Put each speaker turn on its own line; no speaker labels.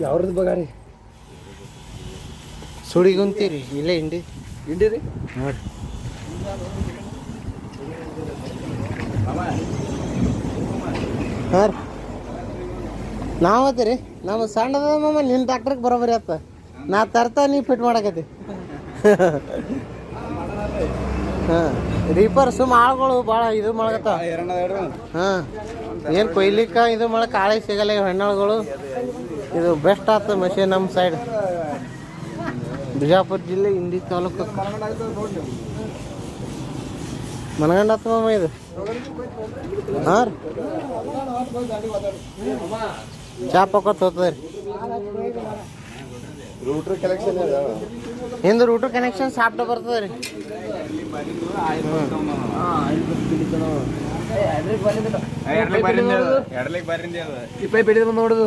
ಯಾವ್ರದ್ದು ಬಗಾರಿ
ಸುಡಿಗುಂತೀರಿ ಇಲ್ಲೇ ಹಿಂಡಿ
ರೀ
ನೋಡಿ ಹಾಂ ರೀ ನಾವು ಅದಿರಿ ನಮ್ಮ ಸಣ್ಣದ ಮಾಮ ನಿನ್ನ ಟ್ಯಾಕ್ಟ್ರಿಗೆ ಬರೋಬರಿ ಆತ ನಾ ತರ್ತಾ ನೀ ಫಿಟ್ ಮಾಡಕತ್ತಿ ಹಾಂ ರೀಪರ್ ಸುಮ್ಮ ಆಳುಗಳು ಭಾಳ ಇದು ಮಾಡಕತ್ತಾವ ಹಾಂ ಏನು ಕೊಯ್ಲಿಕ್ಕೆ ಇದು ಮಾಡಕ್ಕೆ ಆಳೆ ಸಿಗಲ್ಲ ಇವು ಹೆಣ್ಣಾಳುಗಳು ಇದು ಬೆಸ್ಟ್ ಆಗ್ತದೆ ಮಷೀನ್ ನಮ್ಮ ಸೈಡ್ ಬಿಜಾಪುರ ಜಿಲ್ಲೆ ಇಂಡಿ ತಾಲೂಕು ಮನಗಂಡತ್ತ ಮಾಮ ಇದು ಹಾಂ ರೀ ಚಾ ಪಕ್ಕೋತ್ ಹೋಗ್ತದೆ ರೀ
ರೂಟ್ರ್ ಕಲೆಕ್ಷನ್
ಹಿಂದೆ ರೂಟ್ರ್ ಕನೆಕ್ಷನ್ ಸಾಫ್ಟ್ ಬರ್ತದೆ ರೀ
ಇಪ್ಪ ನೋಡುದು